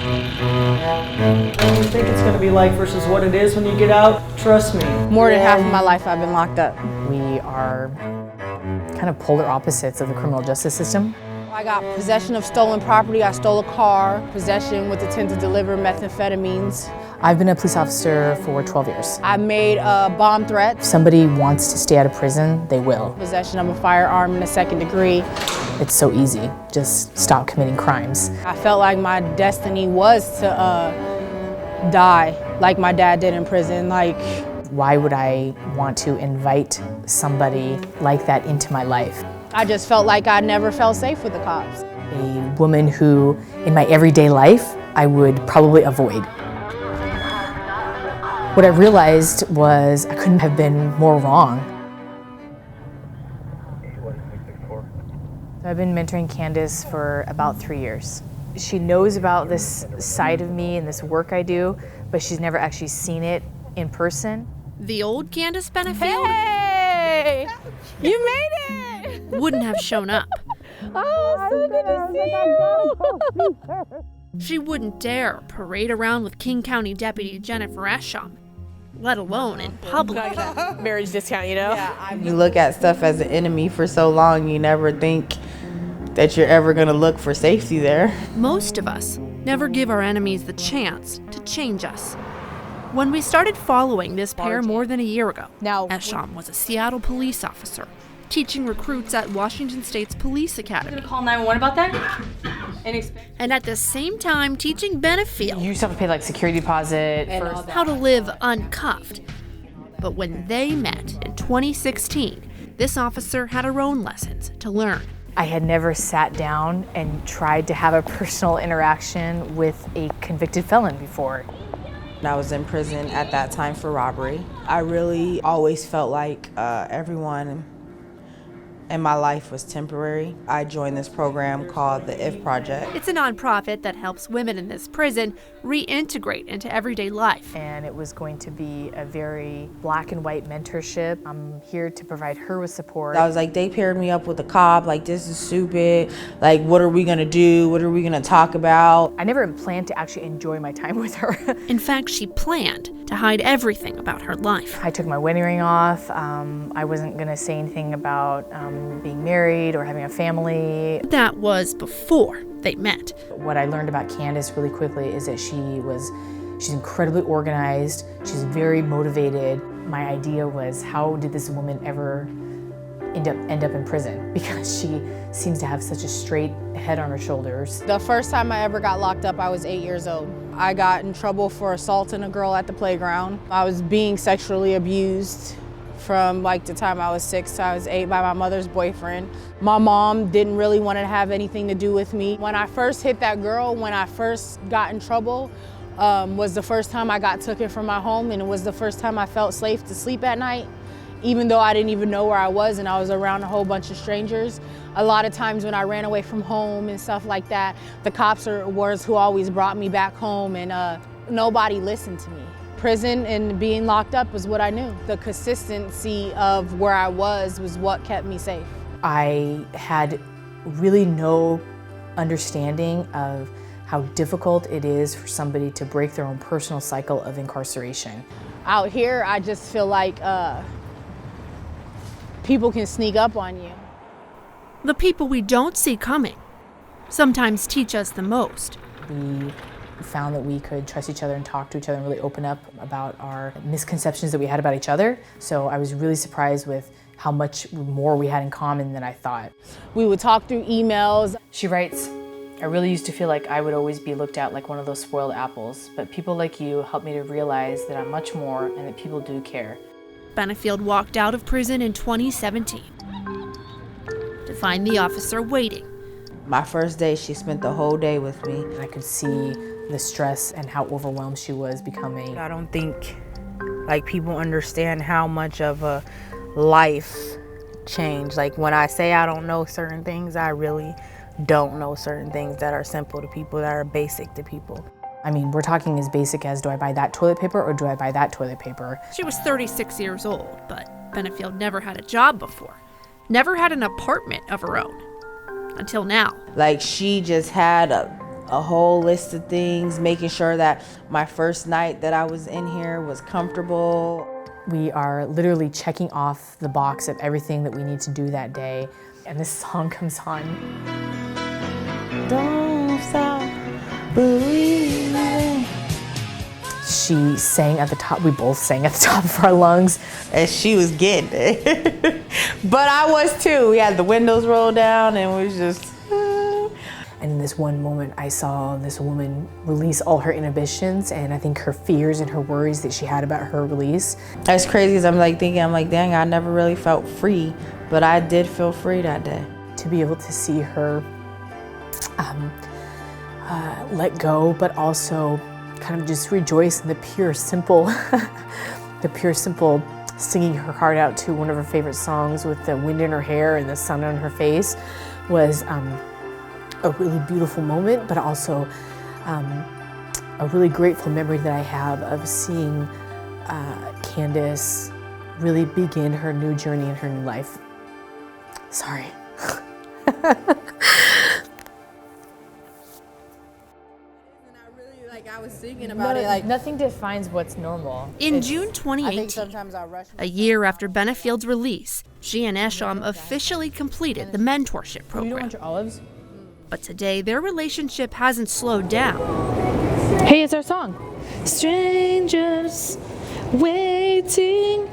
What you think it's going to be like versus what it is when you get out, trust me. More than half of my life I've been locked up. We are kind of polar opposites of the criminal justice system. I got possession of stolen property, I stole a car, possession with intent to deliver methamphetamines. I've been a police officer for 12 years. I made bomb threats. If somebody wants to stay out of prison, they will. Possession of a firearm in the second degree. It's so easy. Just stop committing crimes. I felt like my destiny was to die like my dad did in prison. Why would I want to invite somebody like that into my life? I just felt like I never felt safe with the cops. A woman who, in my everyday life, I would probably avoid. What I realized was I couldn't have been more wrong. I've been mentoring Candace for about 3 years. She knows about this side of me and this work I do, but she's never actually seen it in person. The old Candace Benefield Hey! You made it! wouldn't have shown up. Oh, so good to see you! She wouldn't dare parade around with King County Deputy Jenifer Eshom, let alone in public. Marriage discount, you know? You look at stuff as an enemy for so long, you never think that you're ever going to look for safety there. Most of us never give our enemies the chance to change us. When we started following this pair more than a year ago, Eshom was a Seattle police officer, teaching recruits at Washington State's Police Academy. Call 911 about that? And at the same time teaching Benefield You still have to pay security deposit first. how to live uncuffed. But when they met in 2016, this officer had her own lessons to learn. I had never sat down and tried to have a personal interaction with a convicted felon before. I was in prison at that time for robbery. I really always felt like everyone in my life was temporary. I joined this program called the IF Project. It's a nonprofit that helps women in this prison reintegrate into everyday life. And it was going to be a very black and white mentorship. I'm here to provide her with support. I was like, they paired me up with a cop, this is stupid. What are we gonna do? What are we gonna talk about? I never planned to actually enjoy my time with her. In fact, she planned to hide everything about her life. I took my wedding ring off. I wasn't gonna say anything about being married or having a family. That was before they met. What I learned about Candace really quickly is that she's incredibly organized, she's very motivated. My idea was, how did this woman ever end up in prison? Because she seems to have such a straight head on her shoulders. The first time I ever got locked up, I was 8 years old. I got in trouble for assaulting a girl at the playground. I was being sexually abused from the time I was 6 to I was 8 by my mother's boyfriend. My mom didn't really want to have anything to do with me. When I first hit that girl, when I first got in trouble, was the first time I got taken from my home, and it was the first time I felt safe to sleep at night, even though I didn't even know where I was and I was around a whole bunch of strangers. A lot of times when I ran away from home and stuff like that, the cops were who always brought me back home, and nobody listened to me. Prison and being locked up was what I knew. The consistency of where I was what kept me safe. I had really no understanding of how difficult it is for somebody to break their own personal cycle of incarceration. Out here, I just feel like people can sneak up on you. The people we don't see coming sometimes teach us the most. We found that we could trust each other and talk to each other and really open up about our misconceptions that we had about each other. So I was really surprised with how much more we had in common than I thought. We would talk through emails. She writes, I really used to feel like I would always be looked at like one of those spoiled apples, but people like you helped me to realize that I'm much more and that people do care. Benefield walked out of prison in 2017 to find the officer waiting. My first day, she spent the whole day with me. I could see the stress and how overwhelmed she was becoming. I don't think people understand how much of a life change. When I say I don't know certain things, I really don't know certain things that are simple to people, that are basic to people. I mean, we're talking as basic as, do I buy that toilet paper or do I buy that toilet paper? She was 36 years old, but Benefield never had a job before. Never had an apartment of her own. Until now. She just had a whole list of things, making sure that my first night that I was in here was comfortable. We are literally checking off the box of everything that we need to do that day, and this song comes on. Don't stop believing. She sang at the top, we both sang at the top of our lungs. And she was getting it. But I was too. We had the windows rolled down and we was just... And in this one moment, I saw this woman release all her inhibitions and I think her fears and her worries that she had about her release. As crazy as I'm like thinking, I'm like, dang, I never really felt free, but I did feel free that day. To be able to see her let go, but also kind of just rejoice in the pure, simple, singing her heart out to one of her favorite songs with the wind in her hair and the sun on her face was a really beautiful moment, but also a really grateful memory that I have of seeing Candace really begin her new journey in her new life. Sorry. I was thinking about it. Like Nothing defines what's normal. In June 2018, a year after Benefield's release, she and Eshom officially completed the mentorship You don't program. want your olives? But today, their relationship hasn't slowed down. Hey, it's our song. Strangers waiting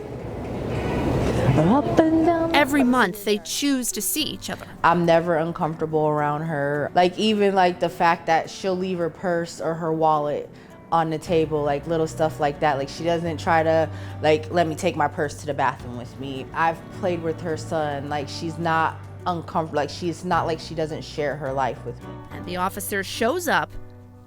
up and down. Every month, they choose to see each other. I'm never uncomfortable around her. Like even like the fact that she'll leave her purse or her wallet on the table, like little stuff like that. Like she doesn't try to like, let me take my purse to the bathroom with me. I've played with her son. Like she's not uncomfortable. Like she's not like she doesn't share her life with me. And the officer shows up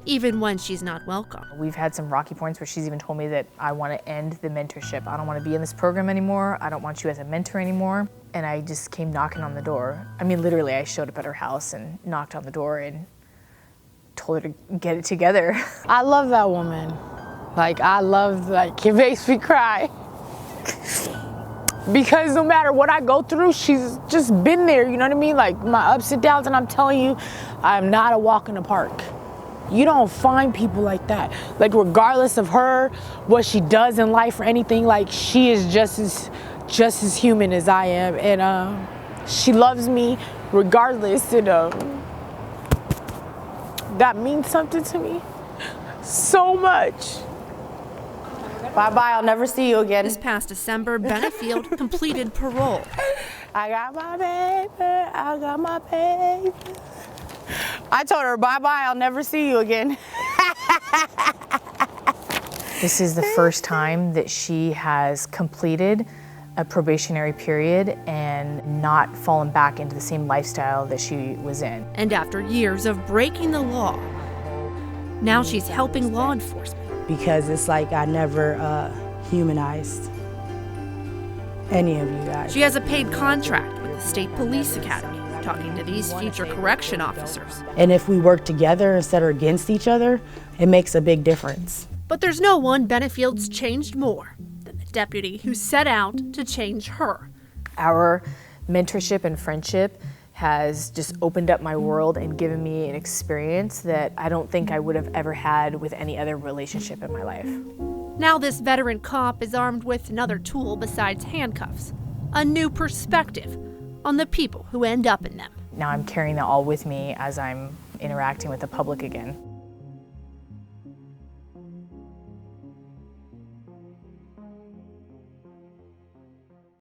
even when she's not welcome. We've had some rocky points where she's even told me that I want to end the mentorship. I don't want to be in this program anymore. I don't want you as a mentor anymore. And I just came knocking on the door. I mean, literally, I showed up at her house and knocked on the door and told her to get it together. I love that woman. Like it makes me cry. Because no matter what I go through, she's just been there, you know what I mean? Like my ups and downs, and I'm telling you, I'm not a walk in the park. You don't find people like that. Like regardless of her, what she does in life or anything, like she is just as human as I am. And she loves me regardless, and that means something to me so much. Bye-bye, I'll never see you again. This past December, Benefield completed parole. I got my baby, I got my baby. I told her, bye-bye, I'll never see you again. This is the first time that she has completed a probationary period and not fallen back into the same lifestyle that she was in. And after years of breaking the law, now she's helping law enforcement. Because it's like I never humanized any of you guys. She has a paid contract with the State Police Academy, talking to these future correction officers. And if we work together instead of against each other, it makes a big difference. But there's no one Benefield's changed more than the deputy who set out to change her. Our mentorship and friendship has just opened up my world and given me an experience that I don't think I would have ever had with any other relationship in my life. Now this veteran cop is armed with another tool besides handcuffs, a new perspective on the people who end up in them. Now I'm carrying that all with me as I'm interacting with the public again.